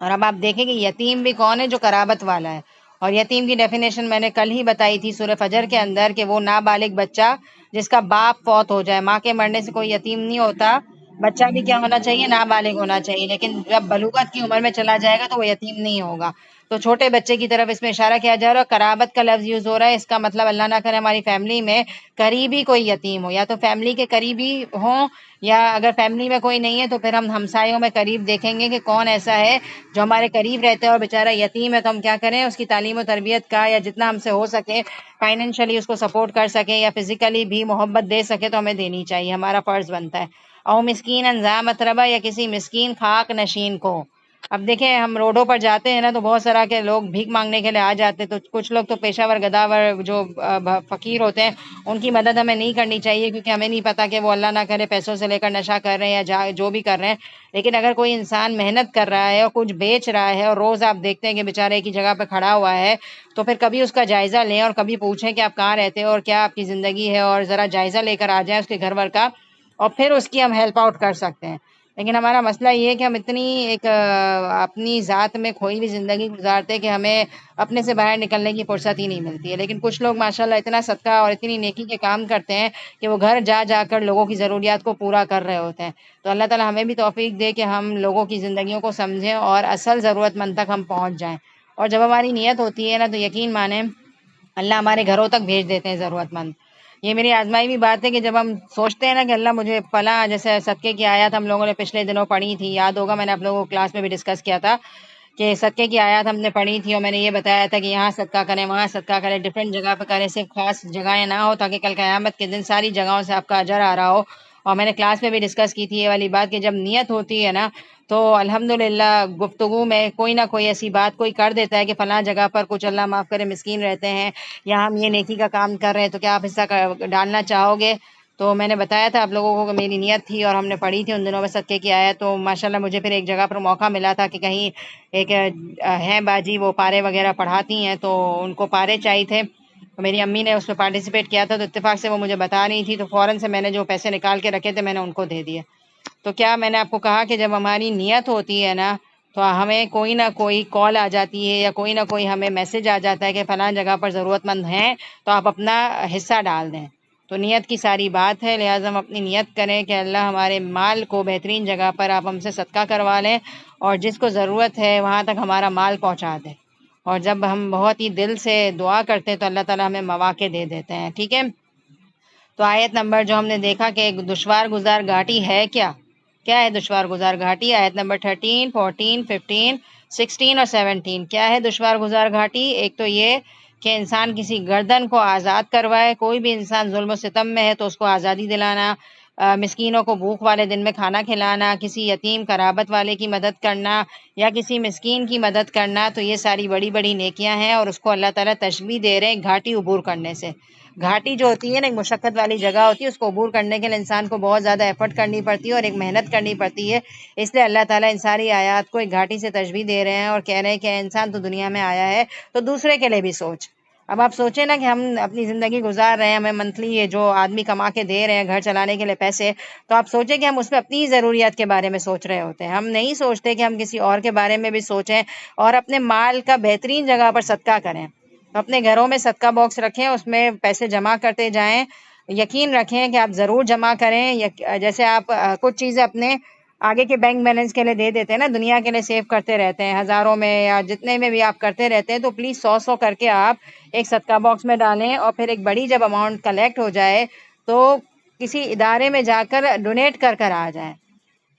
اور اب آپ دیکھیں کہ یتیم بھی کون ہے؟ جو قرابت والا ہے. اور یتیم کی ڈیفینیشن میں نے کل ہی بتائی تھی سورہ فجر کے اندر کہ وہ نابالغ بچہ جس کا باپ فوت ہو جائے. ماں کے مرنے سے کوئی یتیم نہیں ہوتا. بچہ بھی کیا ہونا چاہیے؟ نابالغ ہونا چاہیے. لیکن جب بلوغت کی عمر میں چلا جائے گا تو وہ یتیم نہیں ہوگا. تو چھوٹے بچے کی طرف اس میں اشارہ کیا جا رہا ہے. قرابت کا لفظ یوز ہو رہا ہے، اس کا مطلب اللہ نہ کرے ہماری فیملی میں قریبی کوئی یتیم ہو، یا تو فیملی کے قریبی ہوں، یا اگر فیملی میں کوئی نہیں ہے تو پھر ہم ہمسایوں میں قریب دیکھیں گے کہ کون ایسا ہے جو ہمارے قریب رہتا ہے اور بیچارہ یتیم ہے. تو ہم کیا کریں؟ اس کی تعلیم و تربیت کا یا جتنا ہم سے ہو سکے فائنینشلی اس کو سپورٹ کر سکیں یا فزیکلی بھی محبت دے سکے تو ہمیں دینی چاہیے، ہمارا فرض بنتا ہے. او مسکین انظام اتربا، یا کسی مسکین خاک نشین کو. اب دیکھیں ہم روڈوں پر جاتے ہیں نا تو بہت طرح کے لوگ بھیک مانگنے کے لیے آ جاتے ہیں. تو کچھ لوگ تو پیشہ ور گداور جو فقیر ہوتے ہیں ان کی مدد ہمیں نہیں کرنی چاہیے، کیونکہ ہمیں نہیں پتا کہ وہ اللہ نہ کرے پیسوں سے لے کر نشہ کر رہے ہیں یا جو بھی کر رہے ہیں. لیکن اگر کوئی انسان محنت کر رہا ہے اور کچھ بیچ رہا ہے اور روز آپ دیکھتے ہیں کہ بیچارے کی جگہ پہ کھڑا ہوا ہے، تو پھر کبھی اس کا جائزہ لیں اور کبھی پوچھیں کہ آپ کہاں رہتے ہیں اور کیا آپ کی زندگی ہے، اور ذرا جائزہ لے کر آ جائیں اس کے گھر ور کا، اور پھر اس کی ہم ہیلپ آؤٹ کر سکتے ہیں. لیکن ہمارا مسئلہ یہ ہے کہ ہم اتنی ایک اپنی ذات میں کھوئی ہوئی زندگی گزارتے ہیں کہ ہمیں اپنے سے باہر نکلنے کی فرصت ہی نہیں ملتی ہے. لیکن کچھ لوگ ماشاءاللہ اتنا صدقہ اور اتنی نیکی کے کام کرتے ہیں کہ وہ گھر جا جا کر لوگوں کی ضروریات کو پورا کر رہے ہوتے ہیں. تو اللہ تعالیٰ ہمیں بھی توفیق دے کہ ہم لوگوں کی زندگیوں کو سمجھیں اور اصل ضرورت مند تک ہم پہنچ جائیں. اور جب ہماری نیت ہوتی ہے نا تو یقین مانیں اللہ ہمارے گھروں تک بھیج دیتے ہیں ضرورت مند. یہ میری آزمائی بھی بات ہے کہ جب ہم سوچتے ہیں نا کہ اللہ مجھے فلاں، جیسے صدقے کی آیات ہم لوگوں نے پچھلے دنوں پڑھی تھی، یاد ہوگا میں نے آپ لوگوں کو کلاس میں بھی ڈسکس کیا تھا کہ صدقے کی آیات ہم نے پڑھی تھی، اور میں نے یہ بتایا تھا کہ یہاں صدقہ کریں، وہاں صدقہ کریں، ڈفرینٹ جگہ پہ کریں، صرف خاص جگہیں نہ ہو تاکہ کل قیامت کے دن ساری جگہوں سے آپ کا اجر آ رہا ہو. اور میں نے کلاس میں بھی ڈسکس کی تھی یہ والی بات کہ جب نیت ہوتی ہے نا تو الحمدللہ گفتگو میں کوئی نہ کوئی ایسی بات کوئی کر دیتا ہے کہ فلاں جگہ پر کچھ اللہ معاف کرے مسکین رہتے ہیں یا ہم یہ نیکی کا کام کر رہے ہیں، تو کیا آپ حصہ ڈالنا چاہو گے؟ تو میں نے بتایا تھا آپ لوگوں کو کہ میری نیت تھی اور ہم نے پڑھی تھی ان دنوں میں صدقے کی آیت. تو ماشاءاللہ مجھے پھر ایک جگہ پر موقع ملا تھا کہ کہیں ایک ہیں باجی، وہ پارے وغیرہ پڑھاتی ہیں، تو ان کو پارے چاہیے تھے. تو میری امی نے اس میں پارٹیسپیٹ کیا تھا، تو اتفاق سے وہ مجھے بتا رہی تھی، تو فوراً سے میں نے جو پیسے نکال کے رکھے تھے میں نے ان کو دے دیے. تو کیا میں نے آپ کو کہا کہ جب ہماری نیت ہوتی ہے نا تو ہمیں کوئی نہ کوئی کال آ جاتی ہے یا کوئی نہ کوئی ہمیں میسج آ جاتا ہے کہ فلاں جگہ پر ضرورت مند ہیں تو آپ اپنا حصہ ڈال دیں. تو نیت کی ساری بات ہے، لہٰذا ہم اپنی نیت کریں کہ اللہ ہمارے مال کو بہترین جگہ پر آپ ہم سے صدقہ کروا لیں اور جس کو ضرورت ہے وہاں تک ہمارا مال پہنچا دیں. اور جب ہم بہت ہی دل سے دعا کرتے ہیں تو اللہ تعالیٰ ہمیں مواقع دے دیتے ہیں. ٹھیک ہے. تو آیت نمبر جو ہم نے دیکھا کہ ایک دشوار گزار گھاٹی ہے، کیا ہے دشوار گزار گھاٹی؟ آیت نمبر 13، 14، 15، 16 اور 17. کیا ہے دشوار گزار گھاٹی؟ ایک تو یہ کہ انسان کسی گردن کو آزاد کروائے. کوئی بھی انسان ظلم و ستم میں ہے تو اس کو آزادی دلانا. مسکینوں کو بھوک والے دن میں کھانا کھلانا، کسی یتیم قرابت والے کی مدد کرنا یا کسی مسکین کی مدد کرنا، تو یہ ساری بڑی بڑی نیکیاں ہیں، اور اس کو اللہ تعالیٰ تشبیہ دے رہے ہیں گھاٹی عبور کرنے سے۔ گھاٹی جو ہوتی ہے نا، ایک مشقت والی جگہ ہوتی ہے، اس کو عبور کرنے کے لیے انسان کو بہت زیادہ ایفرٹ کرنی پڑتی ہے اور ایک محنت کرنی پڑتی ہے۔ اس لیے اللہ تعالیٰ ان ساری آیات کو ایک گھاٹی سے تشبیہ دے رہے ہیں اور کہہ رہے ہیں کہ انسان تو دنیا میں آیا ہے تو دوسرے کے لیے بھی سوچ۔ اب آپ سوچیں نا کہ ہم اپنی زندگی گزار رہے ہیں، ہمیں منتھلی یہ جو آدمی کما کے دے رہے ہیں گھر چلانے کے لیے پیسے، تو آپ سوچیں کہ ہم اس میں اپنی ضروریات کے بارے میں سوچ رہے ہوتے ہیں، ہم نہیں سوچتے کہ ہم کسی اور کے بارے میں بھی سوچیں اور اپنے مال کا بہترین جگہ پر صدقہ کریں۔ اپنے گھروں میں صدقہ باکس رکھیں، اس میں پیسے جمع کرتے جائیں، یقین رکھیں کہ آپ ضرور جمع کریں۔ جیسے آپ کچھ چیزیں اپنے آگے کے بینک بیلنس کے لیے دے دیتے ہیں نا، دنیا کے لیے سیو کرتے رہتے ہیں، ہزاروں میں یا جتنے میں بھی آپ کرتے رہتے ہیں، تو پلیز 100 کر کے آپ ایک صدقہ باکس میں ڈالیں، اور پھر ایک بڑی جب اماؤنٹ کلیکٹ ہو جائے تو کسی ادارے میں جا کر ڈونیٹ کر کر آ جائیں۔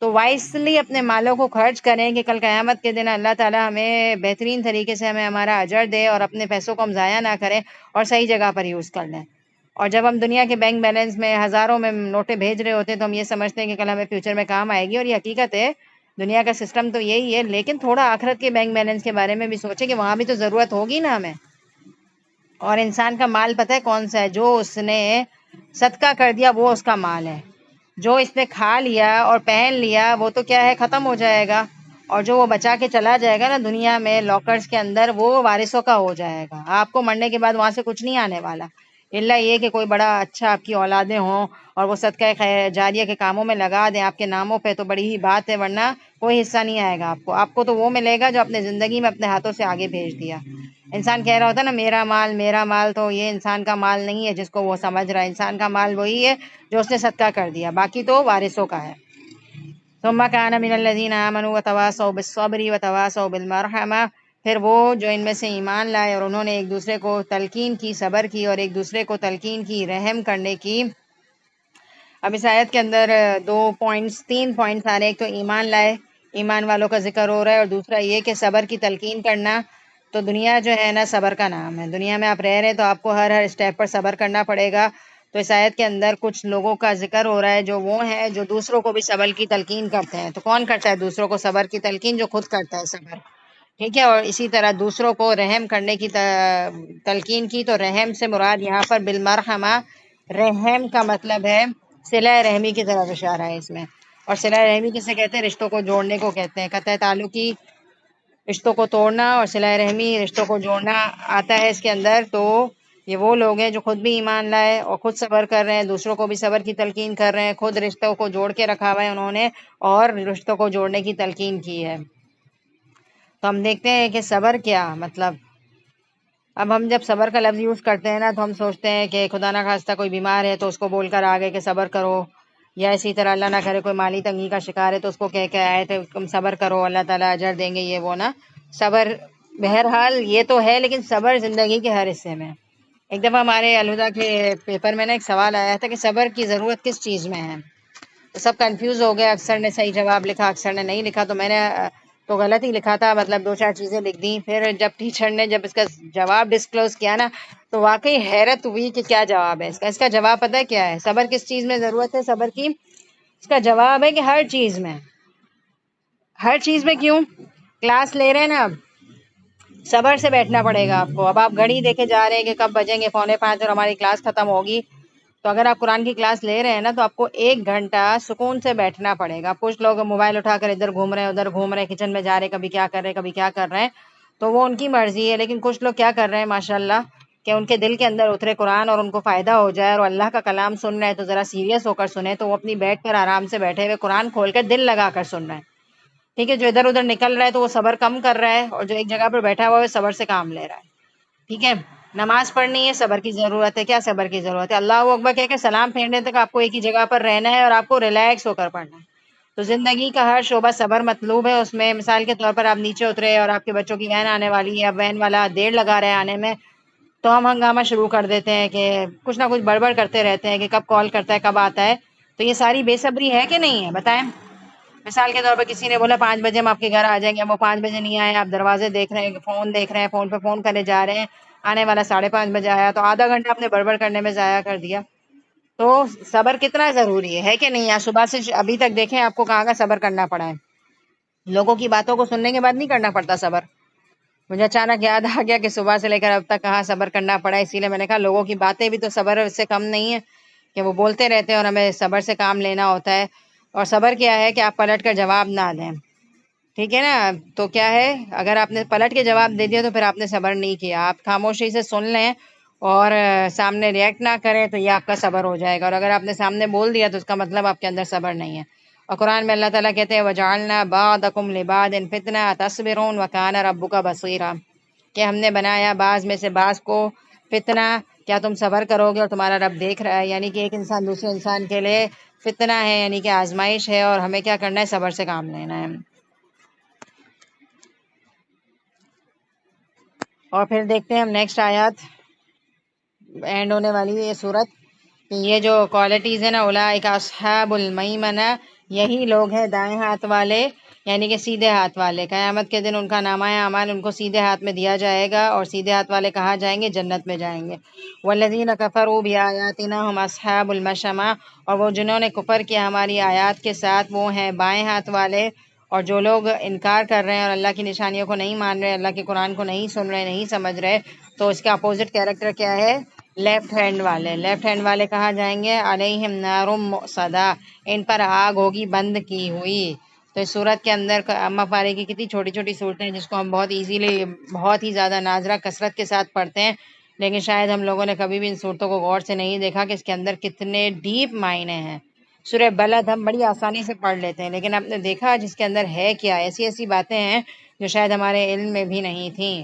تو وائسلی اپنے مالوں کو خرچ کریں کہ کل قیامت کے دن اللہ تعالیٰ ہمیں بہترین طریقے سے ہمیں ہمارا اجر دے اور اپنے پیسوں کو ہم ضائع نہ کریں اور صحیح جگہ پر یوز کر لیں۔ اور جب ہم دنیا کے بینک بیلنس میں ہزاروں میں نوٹیں بھیج رہے ہوتے ہیں تو ہم یہ سمجھتے ہیں کہ کل ہمیں فیوچر میں کام آئے گی، اور یہ حقیقت ہے، دنیا کا سسٹم تو یہی ہے، لیکن تھوڑا آخرت کے بینک بیلنس کے بارے میں بھی سوچیں کہ وہاں بھی تو ضرورت ہوگی نا ہمیں۔ اور انسان کا مال پتہ ہے کون سا ہے؟ جو اس نے صدقہ کر دیا وہ اس کا مال ہے۔ جو اس نے کھا لیا اور پہن لیا وہ تو کیا ہے، ختم ہو جائے گا، اور جو وہ بچا کے چلا جائے گا نا دنیا میں لاکرز کے اندر، وہ وارثوں کا ہو جائے گا۔ آپ کو مرنے کے بعد وہاں سے کچھ نہیں آنے والا، الا یہ کہ کوئی بڑا اچھا آپ کی اولادیں ہوں اور وہ صدقہ خیر جاریہ کے کاموں میں لگا دیں آپ کے ناموں پہ، تو بڑی ہی بات ہے، ورنہ کوئی حصہ نہیں آئے گا آپ کو۔ آپ کو تو وہ ملے گا جو اپنے زندگی میں اپنے ہاتھوں سے آگے بھیج دیا۔ انسان کہہ رہا ہوتا ہے نا میرا مال، تو یہ انسان کا مال نہیں ہے جس کو وہ سمجھ رہا ہے۔ انسان کا مال وہی ہے جو اس نے صدقہ کر دیا، باقی تو وارثوں کا ہے۔ ثم كان من الذين آمنوا وتواصوا بالصبر وتواصوا بالمرحمة، پھر وہ جو ان میں سے ایمان لائے اور انہوں نے ایک دوسرے کو تلقین کی، صبر کی، اور ایک دوسرے کو تلقین کی، رحم کرنے کی۔ اب اس آیت کے اندر تین پوائنٹس آ رہے ہیں۔ ایک تو ایمان لائے، ایمان والوں کا ذکر ہو رہا ہے، اور دوسرا یہ کہ صبر کی تلقین کرنا۔ تو دنیا جو ہے نا صبر کا نام ہے، دنیا میں آپ رہ رہے ہیں تو آپ کو ہر اسٹیپ پر صبر کرنا پڑے گا۔ تو اس آیت کے اندر کچھ لوگوں کا ذکر ہو رہا ہے جو وہ ہیں جو دوسروں کو بھی صبر کی تلقین کرتے ہیں۔ تو کون کرتا ہے دوسروں کو صبر کی تلقین؟ جو خود کرتا ہے صبر، ٹھیک ہے۔ اور اسی طرح دوسروں کو رحم کرنے کی تلقین کی، تو رحم سے مراد یہاں پر بالمرحمہ، رحم کا مطلب ہے صلہ رحمی کی طرف اشارہ ہے اس میں۔ اور صلہ رحمی کسے کہتے ہیں؟ رشتوں کو جوڑنے کو کہتے ہیں، قطع تعلقی رشتوں کو توڑنا، اور صلہ رحمی رشتوں کو جوڑنا آتا ہے اس کے اندر۔ تو یہ وہ لوگ ہیں جو خود بھی ایمان لائے اور خود صبر کر رہے ہیں، دوسروں کو بھی صبر کی تلقین کر رہے ہیں، خود رشتوں کو جوڑ کے رکھا ہوا ہے انہوں نے اور رشتوں کو جوڑنے کی تلقین کی ہے۔ تو ہم دیکھتے ہیں کہ صبر کیا مطلب، اب ہم جب صبر کا لفظ یوز کرتے ہیں نا تو ہم سوچتے ہیں کہ خدا نہ خواستہ کوئی بیمار ہے تو اس کو بول کر آگے کہ صبر کرو، یا اسی طرح اللہ نہ کرے کوئی مالی تنگی کا شکار ہے تو اس کو کہہ کے آئے تھے تم صبر کرو اللہ تعالیٰ اجر دیں گے، یہ وہ نا صبر۔ بہرحال یہ تو ہے، لیکن صبر زندگی کے ہر حصے میں۔ ایک دفعہ ہمارے الہدا کے پیپر میں نا ایک سوال آیا تھا کہ صبر کی ضرورت کس چیز میں ہے، تو سب کنفیوز ہو گئے، اکثر نے صحیح جواب لکھا، اکثر نے نہیں لکھا، تو میں نے تو غلط ہی لکھا تھا، مطلب 2-4 چیزیں لکھ دیں۔ پھر جب ٹیچر نے جب اس کا جواب ڈسکلوز کیا نا تو واقعی حیرت ہوئی کہ کیا جواب ہے اس کا۔ اس کا جواب پتہ ہے کیا ہے؟ صبر کس چیز میں ضرورت ہے صبر کی؟ اس کا جواب ہے کہ ہر چیز میں، ہر چیز میں۔ کیوں؟ کلاس لے رہے ہیں نا، اب صبر سے بیٹھنا پڑے گا آپ کو۔ اب آپ گھڑی دیکھے جا رہے ہیں کہ کب بجیں گے 4:45 اور ہماری کلاس ختم ہوگی، تو اگر آپ قرآن کی کلاس لے رہے ہیں نا تو آپ کو 1 گھنٹہ سکون سے بیٹھنا پڑے گا۔ کچھ لوگ موبائل اٹھا کر ادھر گھوم رہے ہیں ادھر گھوم رہے ہیں، کچن میں جا رہے ہیں، کبھی کیا کر رہے ہیں کبھی کیا کر رہے ہیں، تو وہ ان کی مرضی ہے۔ لیکن کچھ لوگ کیا کر رہے ہیں ماشاءاللہ کہ ان کے دل کے اندر اترے قرآن اور ان کو فائدہ ہو جائے اور اللہ کا کلام سن رہے ہیں تو ذرا سیریس ہو کر سنیں، تو وہ اپنی بیٹھ پر آرام سے بیٹھے ہوئے قرآن کھول کر دل لگا کر سن رہے ہیں، ٹھیک ہے۔ جو ادھر ادھر نکل رہا ہے تو وہ صبر کم کر رہا ہے، اور جو ایک جگہ پر بیٹھا ہوا ہے صبر سے کام لے رہا ہے، ٹھیک ہے۔ نماز پڑھنی ہے، صبر کی ضرورت ہے۔ کیا صبر کی ضرورت ہے؟ اللہ اکبر کہہ کے سلام پھیرنے تک آپ کو ایک ہی جگہ پر رہنا ہے اور آپ کو ریلیکس ہو کر پڑھنا ہے۔ تو زندگی کا ہر شعبہ صبر مطلوب ہے اس میں۔ مثال کے طور پر آپ نیچے اترے اور آپ کے بچوں کی وین آنے والی ہے، اب وین والا دیر لگا رہا ہے آنے میں، تو ہم ہنگامہ شروع کر دیتے ہیں کہ کچھ نہ کچھ بڑبڑ کرتے رہتے ہیں کہ کب کال کرتا ہے کب آتا ہے۔ تو یہ ساری بے صبری ہے کہ نہیں ہے بتائیں؟ مثال کے طور پر کسی نے بولا 5 بجے ہم آپ کے گھر آ جائیں گے، اب وہ 5 بجے نہیں آئے، آپ دروازے دیکھ رہے ہیں، فون دیکھ رہے ہیں، فون پہ فون کرے جا رہے ہیں، آنے والا 5:30 بجے آیا، تو آدھا گھنٹہ آپ نے بڑبڑ کرنے میں ضائع کر دیا۔ تو صبر کتنا ضروری ہے کہ نہیں؟ آج صبح سے ابھی تک دیکھیں آپ کو کہاں کا صبر کرنا پڑا ہے. لوگوں کی باتوں کو سننے کے بعد نہیں کرنا پڑتا صبر. مجھے اچانک یاد آ گیا کہ صبح سے لے کر اب تک کہاں صبر کرنا پڑا ہے، اسی لیے میں نے کہا لوگوں کی باتیں بھی تو صبر سے کم نہیں ہے کہ وہ بولتے رہتے ہیں اور ہمیں صبر سے کام لینا ہوتا ہے. اور صبر کیا ہے کہ آپ پلٹ کر جواب نہ دیں، ٹھیک ہے نا؟ تو کیا ہے، اگر آپ نے پلٹ کے جواب دے دیا تو پھر آپ نے صبر نہیں کیا. آپ خاموشی سے سن لیں اور سامنے ریئیکٹ نہ کریں تو یہ آپ کا صبر ہو جائے گا. اور اگر آپ نے سامنے بول دیا تو اس کا مطلب آپ کے اندر صبر نہیں ہے. اور قرآن میں اللہ تعالیٰ کہتے ہیں وَجَعَلْنَا بَعْضَكُمْ لِبَعْضٍ فِتْنَةً أَتَصْبِرُونَ وَكَانَ رَبُّكَ بَصِيرًا، کہ ہم نے بنایا بعض میں سے بعض کو فتنہ، کیا تم صبر کرو گے اور تمہارا رب دیکھ رہا ہے. یعنی کہ ایک انسان دوسرے انسان کے لیے فتنہ ہے، یعنی کہ آزمائش ہے، اور ہمیں کیا کرنا ہے؟ صبر سے کام لینا ہے. اور پھر دیکھتے ہیں ہم نیکسٹ آیات، اینڈ ہونے والی ہے یہ صورت، کہ یہ جو کوالٹیز ہیں نا، اولئک اصحاب المیمنہ، یہی لوگ ہیں دائیں ہاتھ والے، یعنی کہ سیدھے ہاتھ والے. قیامت کے دن ان کا نامہ اعمال ان کو سیدھے ہاتھ میں دیا جائے گا، اور سیدھے ہاتھ والے کہاں جائیں گے؟ جنت میں جائیں گے. والذین کفروا بآیاتنا هم اصحاب المشأمہ، اور وہ جنہوں نے کفر کیا ہماری آیات کے ساتھ وہ ہیں بائیں ہاتھ والے. اور جو لوگ انکار کر رہے ہیں اور اللہ کی نشانیوں کو نہیں مان رہے، اللہ کے قرآن کو نہیں سن رہے، نہیں سمجھ رہے، تو اس کا اپوزٹ کیریکٹر کیا ہے؟ لیفٹ ہینڈ والے. لیفٹ ہینڈ والے کہاں جائیں گے؟ علیہم نار مؤصدہ، ان پر آگ ہوگی بند کی ہوئی. تو اس صورت کے اندر اما پارے کی کتنی چھوٹی چھوٹی صورتیں ہیں جس کو ہم بہت ایزیلی، بہت ہی زیادہ ناظرہ کثرت کے ساتھ پڑھتے ہیں، لیکن شاید ہم لوگوں نے کبھی بھی ان صورتوں کو غور سے نہیں دیکھا کہ اس کے اندر کتنے ڈیپ معنی ہیں. سورہ بلد ہم بڑی آسانی سے پڑھ لیتے ہیں، لیکن آپ نے دیکھا جس کے اندر ہے کیا؟ ایسی ایسی باتیں ہیں جو شاید ہمارے علم میں بھی نہیں تھیں.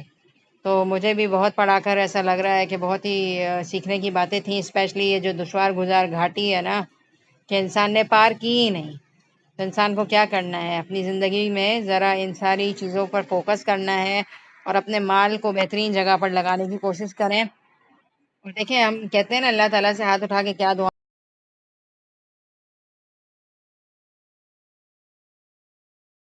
تو مجھے بھی بہت پڑھا کر ایسا لگ رہا ہے کہ بہت ہی سیکھنے کی باتیں تھیں، اسپیشلی یہ جو دشوار گزار گھاٹی ہے نا، کہ انسان نے پار کی ہی نہیں. تو انسان کو کیا کرنا ہے؟ اپنی زندگی میں ذرا ان ساری چیزوں پر فوکس کرنا ہے اور اپنے مال کو بہترین جگہ پر لگانے کی کوشش کریں. اور دیکھیں، ہم کہتے ہیں نا اللہ تعالیٰ سے ہاتھ اٹھا کے کیا دعا